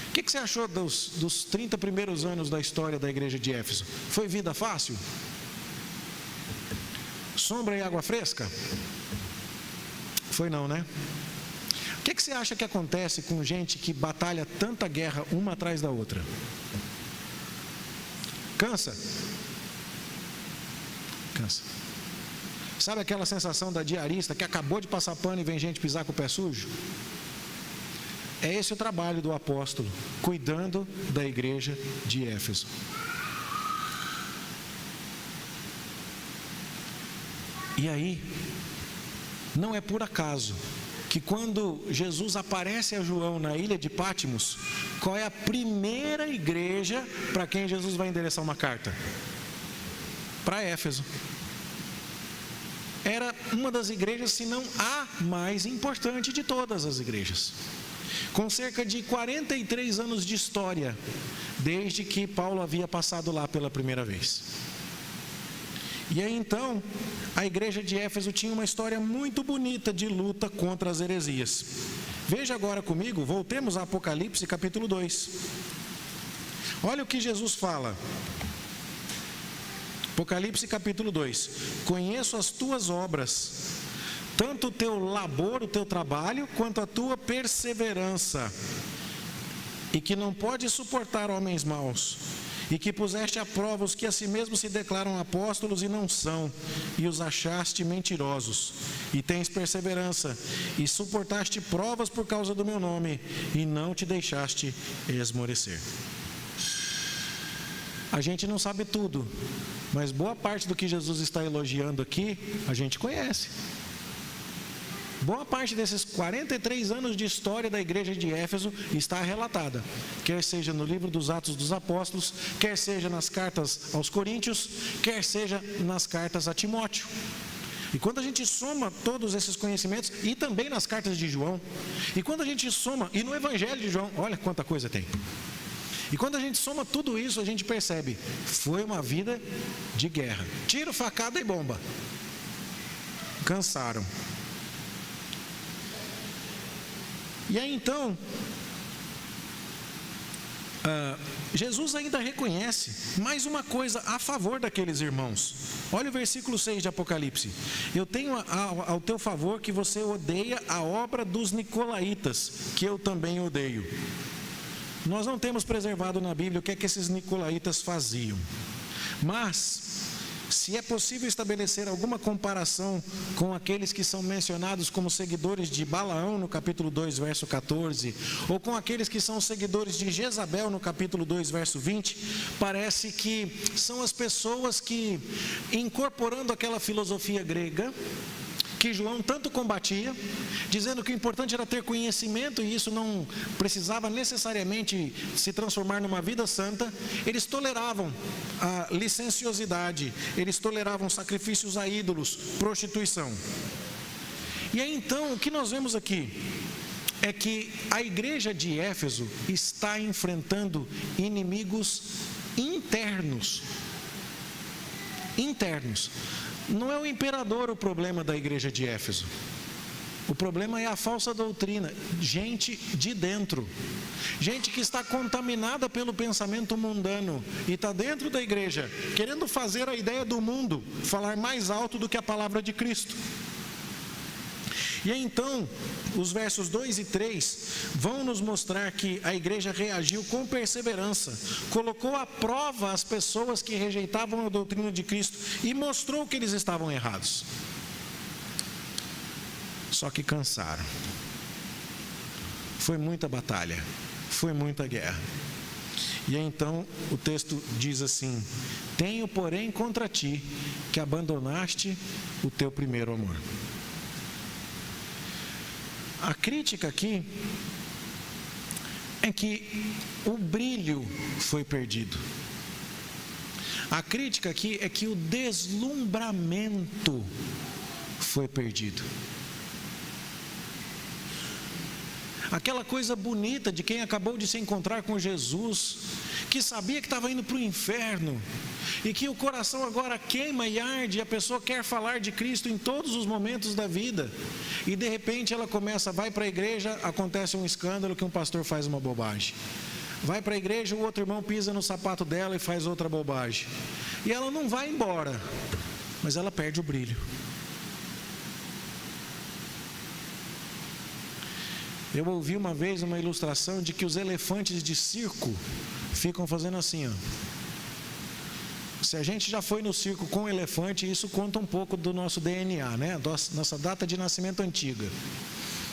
O que você achou dos 30 primeiros anos da história da igreja de Éfeso? Foi vida fácil? Sombra e água fresca? Foi não, né? O que você acha que acontece com gente que batalha tanta guerra uma atrás da outra? Cansa? Cansa. Sabe aquela sensação da diarista que acabou de passar pano e vem gente pisar com o pé sujo? É esse o trabalho do apóstolo, cuidando da igreja de Éfeso. E aí, não é por acaso que quando Jesus aparece a João na ilha de Patmos, qual é a primeira igreja para quem Jesus vai endereçar uma carta? Para Éfeso. era uma das igrejas, se não a mais importante de todas as igrejas, com cerca de 43 anos de história, desde que Paulo havia passado lá pela primeira vez. E aí então, a igreja de Éfeso tinha uma história muito bonita de luta contra as heresias. Veja agora comigo, voltemos a Apocalipse capítulo 2. Olha o que Jesus fala. Apocalipse capítulo 2: conheço as tuas obras, tanto o teu labor, o teu trabalho, quanto a tua perseverança, e que não podes suportar homens maus, e que puseste à prova os que a si mesmos se declaram apóstolos e não são, e os achaste mentirosos, e tens perseverança, e suportaste provas por causa do meu nome, e não te deixaste esmorecer. A gente não sabe tudo, mas boa parte do que Jesus está elogiando aqui, a gente conhece. Boa parte desses 43 anos de história da igreja de Éfeso está relatada, quer seja no livro dos Atos dos Apóstolos, quer seja nas cartas aos Coríntios, quer seja nas cartas a Timóteo. E quando a gente soma todos esses conhecimentos, e também nas cartas de João, e quando a gente soma, e no Evangelho de João, olha quanta coisa tem. E quando a gente soma tudo isso, a gente percebe, foi uma vida de guerra. Tiro, facada e bomba. Cansaram. E aí então, Jesus ainda reconhece mais uma coisa a favor daqueles irmãos. Olha o versículo 6 de Apocalipse. Eu tenho ao teu favor que você odeia a obra dos nicolaítas, que eu também odeio. Nós não temos preservado na Bíblia o que é que esses nicolaítas faziam. Mas, se é possível estabelecer alguma comparação com aqueles que são mencionados como seguidores de Balaão no capítulo 2, verso 14, ou com aqueles que são seguidores de Jezabel no capítulo 2, verso 20, parece que são as pessoas que, incorporando aquela filosofia grega, que João tanto combatia, dizendo que o importante era ter conhecimento e isso não precisava necessariamente se transformar numa vida santa, eles toleravam a licenciosidade, eles toleravam sacrifícios a ídolos, prostituição. E aí então, o que nós vemos aqui é que a igreja de Éfeso está enfrentando inimigos internos. Não é o imperador o problema da igreja de Éfeso. O problema é a falsa doutrina. Gente de dentro. Gente que está contaminada pelo pensamento mundano e está dentro da igreja, querendo fazer a ideia do mundo falar mais alto do que a palavra de Cristo. E aí, então, os versos 2 e 3 vão nos mostrar que a igreja reagiu com perseverança, colocou à prova as pessoas que rejeitavam a doutrina de Cristo e mostrou que eles estavam errados. Só que cansaram. Foi muita batalha, foi muita guerra. E aí, então, o texto diz assim: tenho, porém, contra ti que abandonaste o teu primeiro amor. A crítica aqui é que o brilho foi perdido. A crítica aqui é que o deslumbramento foi perdido. Aquela coisa bonita de quem acabou de se encontrar com Jesus, que sabia que estava indo para o inferno, e que o coração agora queima e arde, e a pessoa quer falar de Cristo em todos os momentos da vida, e de repente ela vai para a igreja, acontece um escândalo que um pastor faz uma bobagem. Vai para a igreja, o outro irmão pisa no sapato dela e faz outra bobagem. E ela não vai embora, mas ela perde o brilho. Eu ouvi uma vez uma ilustração de que os elefantes de circo ficam fazendo assim, ó. Se a gente já foi no circo com elefante, isso conta um pouco do nosso DNA, né? Nossa data de nascimento antiga,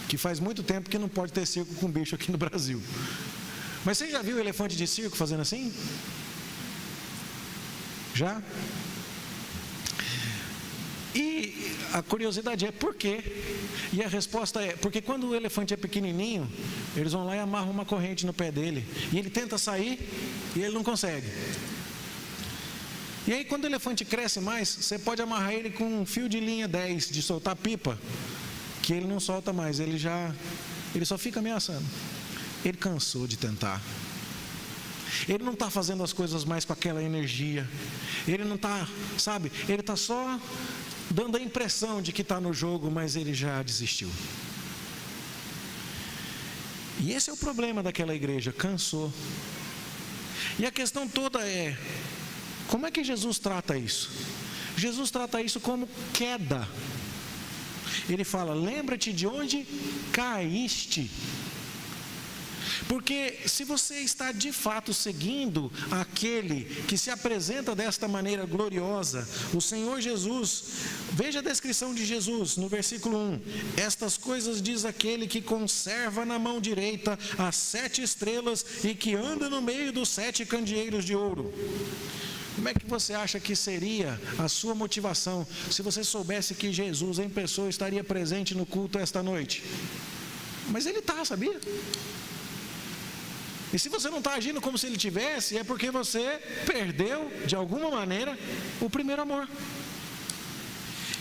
que faz muito tempo que não pode ter circo com bicho aqui no Brasil. Mas você já viu o elefante de circo fazendo assim? Já? E a curiosidade é por quê? E a resposta é, porque quando o elefante é pequenininho, eles vão lá e amarram uma corrente no pé dele, e ele tenta sair, e ele não consegue. E aí quando o elefante cresce mais, você pode amarrar ele com um fio de linha 10 de soltar pipa, que ele não solta mais, ele só fica ameaçando. Ele cansou de tentar. Ele não está fazendo as coisas mais com aquela energia. Ele não está, sabe, ele está só dando a impressão de que está no jogo, mas ele já desistiu. E esse é o problema daquela igreja, cansou. E a questão toda é, como é que Jesus trata isso? Jesus trata isso como queda. Ele fala, lembra-te de onde caíste. Porque se você está de fato seguindo aquele que se apresenta desta maneira gloriosa, o Senhor Jesus, veja a descrição de Jesus no versículo 1: estas coisas diz aquele que conserva na mão direita as 7 estrelas e que anda no meio dos 7 candeeiros de ouro. Como é que você acha que seria a sua motivação se você soubesse que Jesus em pessoa estaria presente no culto esta noite? Mas ele está, sabia? E se você não está agindo como se ele tivesse, é porque você perdeu, de alguma maneira, o primeiro amor.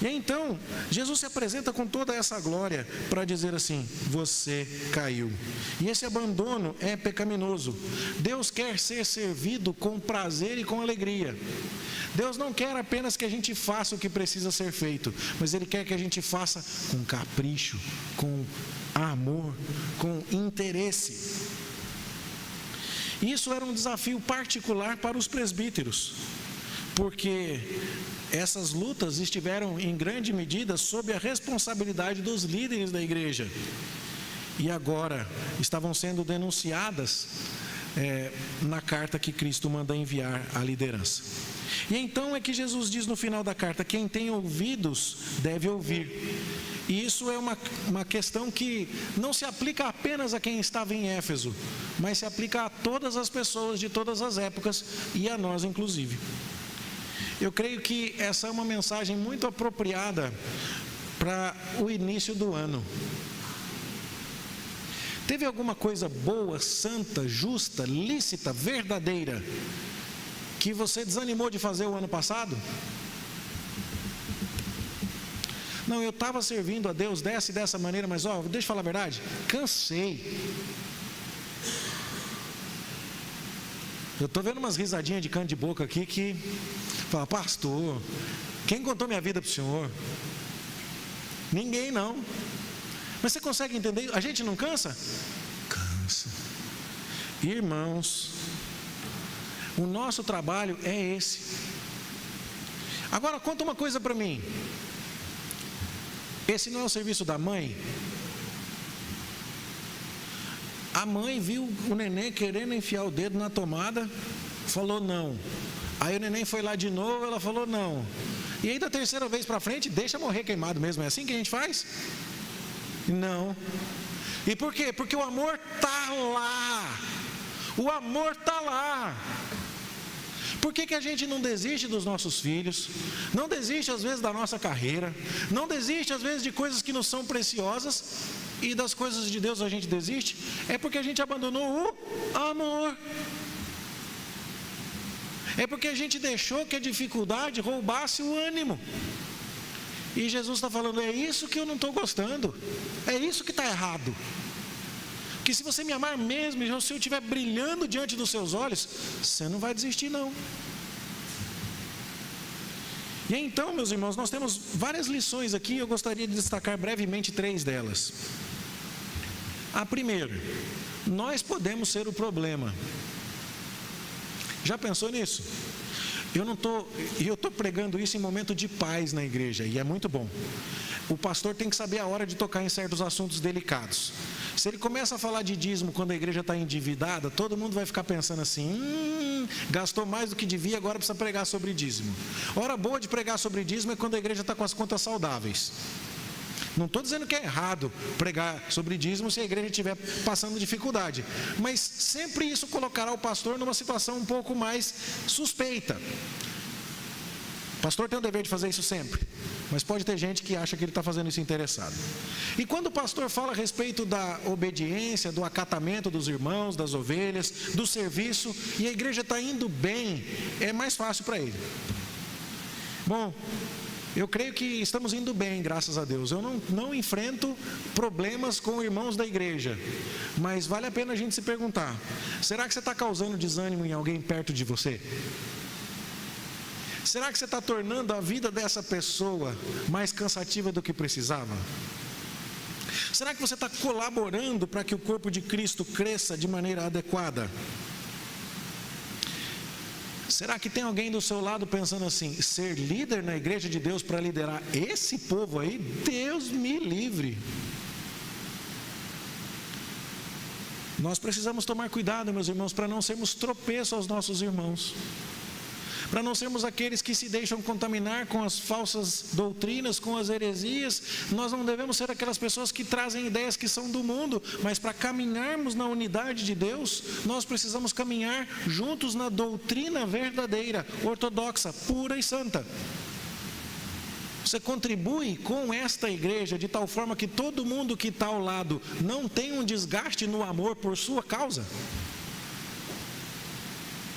E aí, então, Jesus se apresenta com toda essa glória para dizer assim, você caiu. E esse abandono é pecaminoso. Deus quer ser servido com prazer e com alegria. Deus não quer apenas que a gente faça o que precisa ser feito, mas Ele quer que a gente faça com capricho, com amor, com interesse. Isso era um desafio particular para os presbíteros, porque essas lutas estiveram em grande medida sob a responsabilidade dos líderes da igreja, e agora estavam sendo denunciadas na carta que Cristo manda enviar à liderança. E então é que Jesus diz no final da carta, quem tem ouvidos deve ouvir. E isso é uma questão que não se aplica apenas a quem estava em Éfeso, mas se aplica a todas as pessoas de todas as épocas e a nós inclusive. Eu creio que essa é uma mensagem muito apropriada para o início do ano. Teve alguma coisa boa, santa, justa, lícita, verdadeira, que você desanimou de fazer o ano passado? Não, eu estava servindo a Deus dessa maneira, mas deixa eu falar a verdade, cansei. Eu estou vendo umas risadinhas de canto de boca aqui que fala, pastor, quem contou minha vida para o senhor? Ninguém não. Mas você consegue entender? A gente não cansa? Cansa. Irmãos, o nosso trabalho é esse. Agora conta uma coisa para mim. Esse não é o serviço da mãe? A mãe viu o neném querendo enfiar o dedo na tomada, falou não. Aí o neném foi lá de novo, ela falou não. E aí da terceira vez para frente, deixa morrer queimado mesmo. É assim que a gente faz? Não. E por quê? Porque o amor está lá. O amor está lá. Por que a gente não desiste dos nossos filhos? Não desiste às vezes da nossa carreira? Não desiste às vezes de coisas que nos são preciosas? E das coisas de Deus a gente desiste? É porque a gente abandonou o amor. É porque a gente deixou que a dificuldade roubasse o ânimo. E Jesus está falando, é isso que eu não estou gostando. É isso que está errado. Porque se você me amar mesmo, e se eu estiver brilhando diante dos seus olhos, você não vai desistir não. E então, meus irmãos, nós temos várias lições aqui, eu gostaria de destacar brevemente 3 delas. A primeira, nós podemos ser o problema. Já pensou nisso? Eu estou pregando isso em momento de paz na igreja, e é muito bom. O pastor tem que saber a hora de tocar em certos assuntos delicados. Se ele começa a falar de dízimo quando a igreja está endividada, todo mundo vai ficar pensando assim, gastou mais do que devia, agora precisa pregar sobre dízimo. Hora boa de pregar sobre dízimo é quando a igreja está com as contas saudáveis. Não estou dizendo que é errado pregar sobre dízimo se a igreja estiver passando dificuldade, mas sempre isso colocará o pastor numa situação um pouco mais suspeita. O pastor tem o dever de fazer isso sempre, mas pode ter gente que acha que ele está fazendo isso interessado. E quando o pastor fala a respeito da obediência, do acatamento dos irmãos, das ovelhas, do serviço, e a igreja está indo bem, é mais fácil para ele. Bom, eu creio que estamos indo bem, graças a Deus. Eu não enfrento problemas com irmãos da igreja, mas vale a pena a gente se perguntar: será que você está causando desânimo em alguém perto de você? Será que você está tornando a vida dessa pessoa mais cansativa do que precisava? Será que você está colaborando para que o corpo de Cristo cresça de maneira adequada? Será que tem alguém do seu lado pensando assim: ser líder na igreja de Deus para liderar esse povo aí? Deus me livre. Nós precisamos tomar cuidado, meus irmãos, para não sermos tropeço aos nossos irmãos, para não sermos aqueles que se deixam contaminar com as falsas doutrinas, com as heresias. Nós não devemos ser aquelas pessoas que trazem ideias que são do mundo, mas para caminharmos na unidade de Deus, nós precisamos caminhar juntos na doutrina verdadeira, ortodoxa, pura e santa. Você contribui com esta igreja de tal forma que todo mundo que está ao lado não tem um desgaste no amor por sua causa?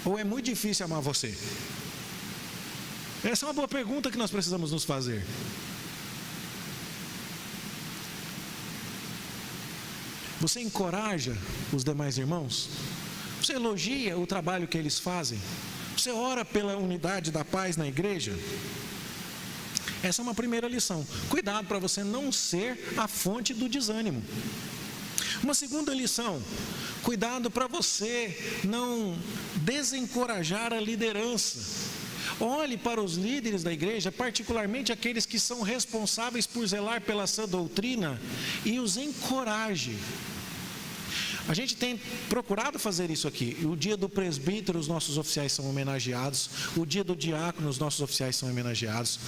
Ou é muito difícil amar você? Essa é uma boa pergunta que nós precisamos nos fazer. Você encoraja os demais irmãos? Você elogia o trabalho que eles fazem? Você ora pela unidade da paz na igreja? Essa é uma primeira lição. Cuidado para você não ser a fonte do desânimo. Uma segunda lição: cuidado para você não desencorajar a liderança. Olhe para os líderes da igreja, particularmente aqueles que são responsáveis por zelar pela sã doutrina, e os encoraje. A gente tem procurado fazer isso aqui. O dia do presbítero, os nossos oficiais são homenageados. O dia do diácono, os nossos oficiais são homenageados.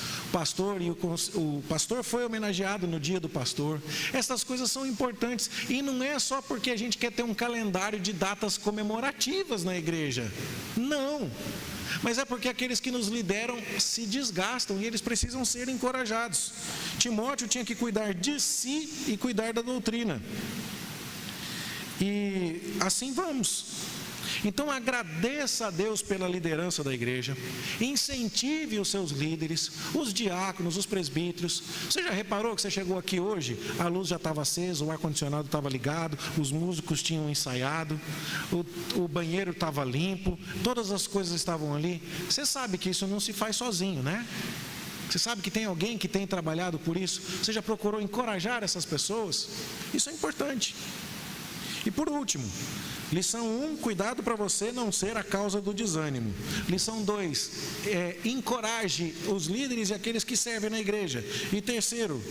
O pastor foi homenageado no dia do pastor. Essas coisas são importantes. E não é só porque a gente quer ter um calendário de datas comemorativas na igreja. Não. Mas é porque aqueles que nos lideram se desgastam e eles precisam ser encorajados. Timóteo tinha que cuidar de si e cuidar da doutrina. E assim vamos. Então agradeça a Deus pela liderança da igreja, incentive os seus líderes, os diáconos, os presbíteros. Você já reparou que você chegou aqui hoje, a luz já estava acesa, o ar-condicionado estava ligado, os músicos tinham ensaiado, o banheiro estava limpo, todas as coisas estavam ali. Você sabe que isso não se faz sozinho, né? Você sabe que tem alguém que tem trabalhado por isso. Você já procurou encorajar essas pessoas? Isso é importante. E por último, lição 1, cuidado para você não ser a causa do desânimo. Lição 2, encoraje os líderes e aqueles que servem na igreja. E terceiro,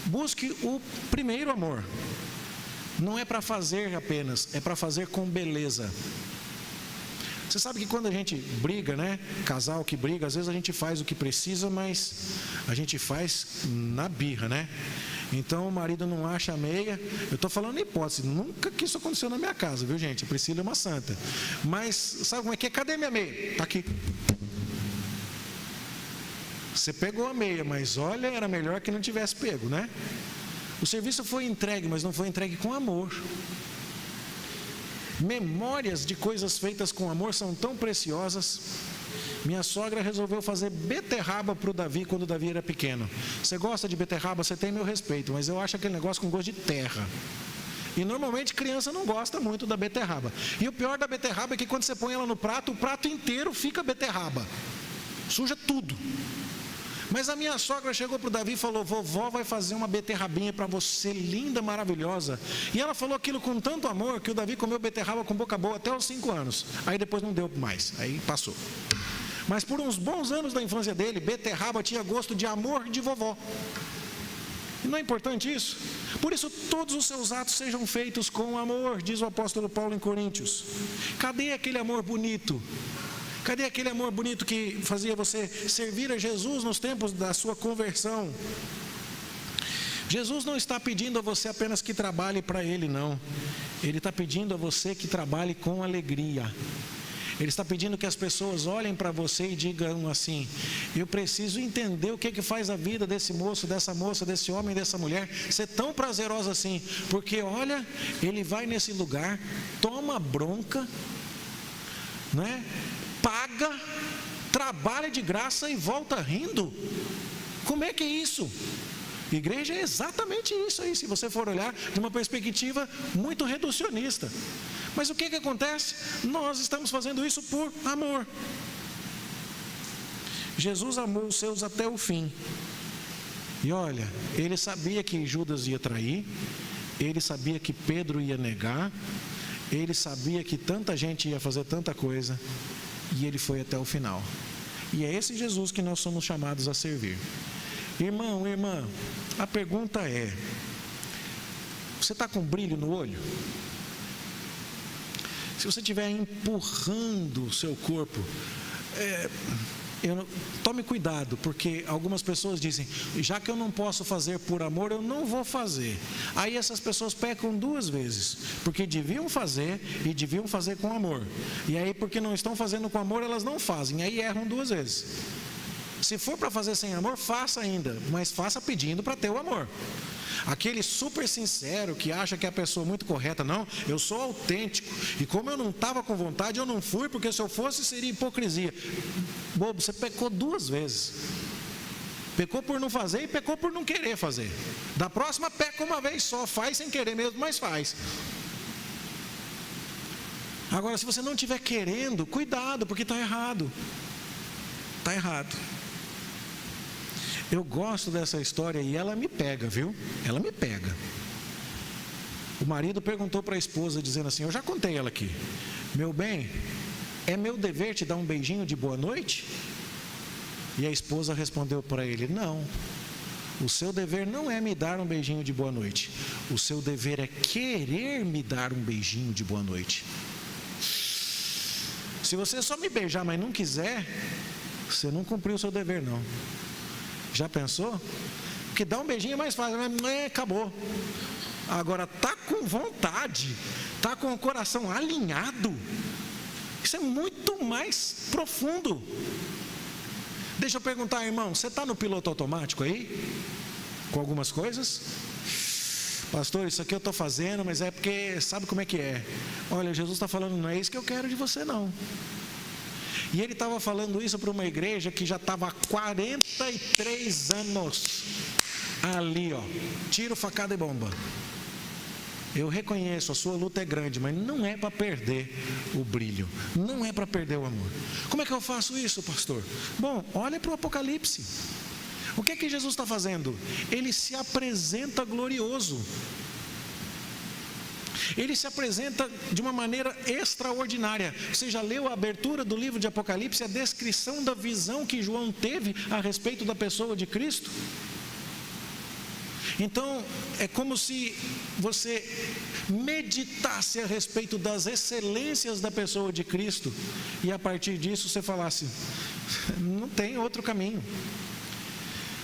busque o primeiro amor. Não é para fazer apenas, é para fazer com beleza. Você sabe que quando a gente briga, né? Casal que briga, às vezes a gente faz o que precisa, mas a gente faz na birra, né? Então o marido não acha a meia. Eu estou falando em hipótese, nunca que isso aconteceu na minha casa, viu, gente? A Priscila é uma santa. Mas sabe como é que é? Cadê minha meia? Está aqui. Você pegou a meia, mas olha, era melhor que não tivesse pego, né? O serviço foi entregue, mas não foi entregue com amor. Memórias de coisas feitas com amor são tão preciosas. Minha sogra resolveu fazer beterraba para o Davi quando o Davi era pequeno. Você gosta de beterraba? Você tem meu respeito, mas eu acho aquele negócio com gosto de terra. E normalmente criança não gosta muito da beterraba. E o pior da beterraba é que quando você põe ela no prato, o prato inteiro fica beterraba. Suja tudo. Mas a minha sogra chegou para o Davi e falou: vovó vai fazer uma beterrabinha para você, linda, maravilhosa. E ela falou aquilo com tanto amor que o Davi comeu beterraba com boca boa até os 5 anos. Aí depois não deu mais, aí passou. Mas por uns bons anos da infância dele, beterraba tinha gosto de amor de vovó. E não é importante isso? Por isso todos os seus atos sejam feitos com amor, diz o apóstolo Paulo em Coríntios. Cadê aquele amor bonito? Cadê aquele amor bonito que fazia você servir a Jesus nos tempos da sua conversão? Jesus não está pedindo a você apenas que trabalhe para Ele, não. Ele está pedindo a você que trabalhe com alegria. Ele está pedindo que as pessoas olhem para você e digam assim: eu preciso entender o que faz a vida desse moço, dessa moça, desse homem, dessa mulher ser tão prazerosa assim. Porque olha, ele vai nesse lugar, toma bronca, né? Paga, trabalha de graça e volta rindo. Como é que é isso? Igreja é exatamente isso aí, se você for olhar de uma perspectiva muito reducionista. Mas o que acontece? Nós estamos fazendo isso por amor. Jesus amou os seus até o fim. E olha, ele sabia que Judas ia trair, ele sabia que Pedro ia negar, ele sabia que tanta gente ia fazer tanta coisa, e ele foi até o final. E é esse Jesus que nós somos chamados a servir. Irmão, irmã, a pergunta é: você está com brilho no olho? Se você estiver empurrando o seu corpo, tome cuidado, porque algumas pessoas dizem: já que eu não posso fazer por amor, eu não vou fazer. Aí essas pessoas pecam duas vezes, porque deviam fazer e deviam fazer com amor. E aí, porque não estão fazendo com amor, elas não fazem, aí erram duas vezes. Se for para fazer sem amor, faça ainda, mas faça pedindo para ter o amor. Aquele super sincero que acha que é a pessoa muito correta, não, eu sou autêntico, e como eu não estava com vontade, eu não fui, porque se eu fosse seria hipocrisia. Bobo, você pecou duas vezes. Pecou por não fazer e pecou por não querer fazer. Da próxima, peca uma vez só, faz sem querer mesmo, mas faz. Agora, se você não estiver querendo, cuidado, porque está errado. Está errado. Eu gosto dessa história e ela me pega, viu? Ela me pega. O marido perguntou para a esposa, dizendo assim: eu já contei ela aqui. Meu bem, é meu dever te dar um beijinho de boa noite? E a esposa respondeu para ele: não, o seu dever não é me dar um beijinho de boa noite. O seu dever é querer me dar um beijinho de boa noite. Se você só me beijar, mas não quiser, você não cumpriu o seu dever, não. Já pensou? Porque dar um beijinho é mais fácil, mas acabou. Agora, tá com vontade, tá com o coração alinhado, isso é muito mais profundo. Deixa eu perguntar, irmão, você está no piloto automático aí? Com algumas coisas? Pastor, isso aqui eu estou fazendo, mas é porque sabe como é que é? Olha, Jesus está falando, não é isso que eu quero de você, não. E ele estava falando isso para uma igreja que já estava há 43 anos ali, ó, tiro, facada e bomba. Eu reconheço, a sua luta é grande, mas não é para perder o brilho, não é para perder o amor. Como é que eu faço isso, pastor? Bom, olha para o Apocalipse. O que é que Jesus está fazendo? Ele se apresenta glorioso. Ele se apresenta de uma maneira extraordinária. Você já leu a abertura do livro de Apocalipse, a descrição da visão que João teve a respeito da pessoa de Cristo? Então, é como se você meditasse a respeito das excelências da pessoa de Cristo, e a partir disso você falasse: não tem outro caminho.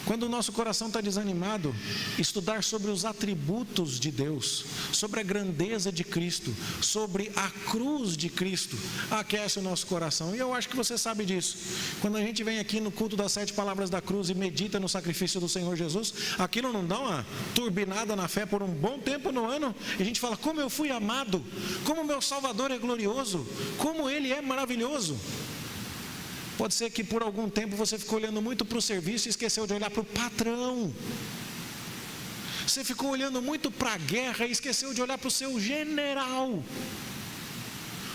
Quando o nosso coração está desanimado, estudar sobre os atributos de Deus, sobre a grandeza de Cristo, sobre a cruz de Cristo, aquece o nosso coração. E eu acho que você sabe disso. Quando a gente vem aqui no culto das 7 palavras da cruz e medita no sacrifício do Senhor Jesus, aquilo não dá uma turbinada na fé por um bom tempo no ano, e a gente fala: como eu fui amado, como meu Salvador é glorioso, como Ele é maravilhoso. Pode ser que por algum tempo você ficou olhando muito para o serviço e esqueceu de olhar para o patrão. Você ficou olhando muito para a guerra e esqueceu de olhar para o seu general.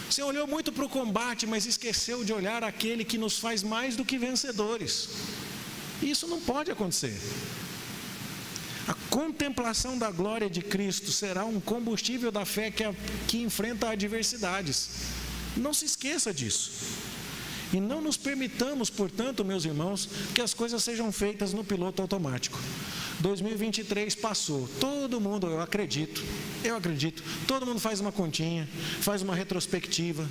Você olhou muito para o combate, mas esqueceu de olhar aquele que nos faz mais do que vencedores. Isso não pode acontecer. A contemplação da glória de Cristo será um combustível da fé que enfrenta adversidades. Não se esqueça disso. E não nos permitamos, portanto, meus irmãos, que as coisas sejam feitas no piloto automático. 2023 passou, todo mundo, eu acredito, todo mundo faz uma continha, faz uma retrospectiva,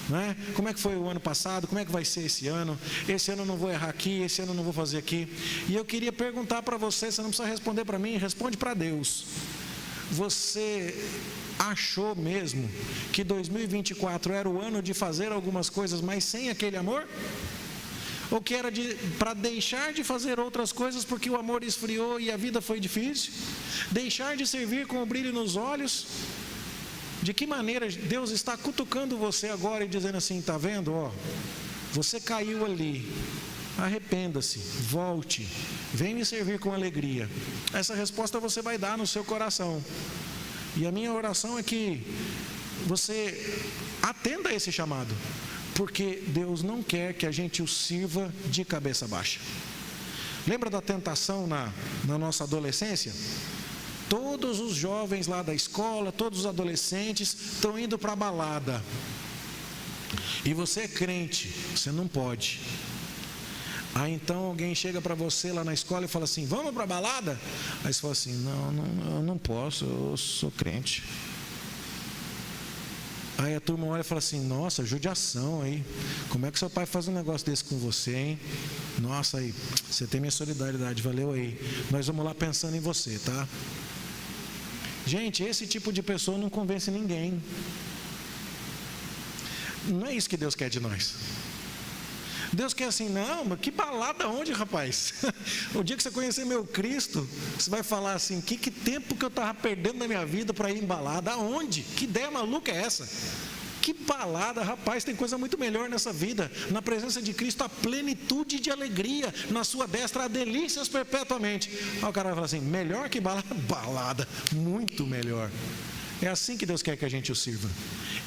não é? Como é que foi o ano passado, como é que vai ser esse ano eu não vou errar aqui, esse ano eu não vou fazer aqui. E eu queria perguntar para você não precisa responder para mim, responde para Deus. Você achou mesmo que 2024 era o ano de fazer algumas coisas, mas sem aquele amor? Ou que era para deixar de fazer outras coisas porque o amor esfriou e a vida foi difícil? Deixar de servir com o brilho nos olhos? De que maneira Deus está cutucando você agora e dizendo assim, está vendo? Ó, você caiu ali, arrependa-se, volte, vem me servir com alegria. Essa resposta você vai dar no seu coração. E a minha oração é que você atenda a esse chamado, porque Deus não quer que a gente o sirva de cabeça baixa. Lembra da tentação na nossa adolescência? Todos os jovens lá da escola, todos os adolescentes estão indo para a balada. E você é crente, você não pode. Aí então alguém chega para você lá na escola e fala assim, vamos para a balada? Aí você fala assim, não, eu não posso, eu sou crente. Aí a turma olha e fala assim, nossa, judiação aí, como é que seu pai faz um negócio desse com você, hein? Nossa, aí, você tem minha solidariedade, valeu aí, nós vamos lá pensando em você, tá? Gente, esse tipo de pessoa não convence ninguém. Não é isso que Deus quer de nós. Deus quer assim, não, mas que balada onde, rapaz? O dia que você conhecer meu Cristo, você vai falar assim, que tempo que eu estava perdendo na minha vida para ir em balada? Aonde? Que ideia maluca é essa? Que balada, rapaz, tem coisa muito melhor nessa vida. Na presença de Cristo, a plenitude de alegria, na sua destra, há delícias perpetuamente. Aí o cara vai falar assim, melhor que balada? Balada, muito melhor. É assim que Deus quer que a gente o sirva.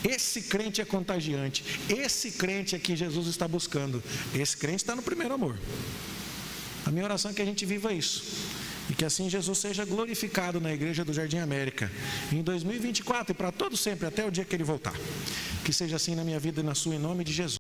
Esse crente é contagiante. Esse crente é que Jesus está buscando. Esse crente está no primeiro amor. A minha oração é que a gente viva isso. E que assim Jesus seja glorificado na igreja do Jardim América em 2024 e para todo sempre, até o dia que Ele voltar. Que seja assim na minha vida e na sua, em nome de Jesus.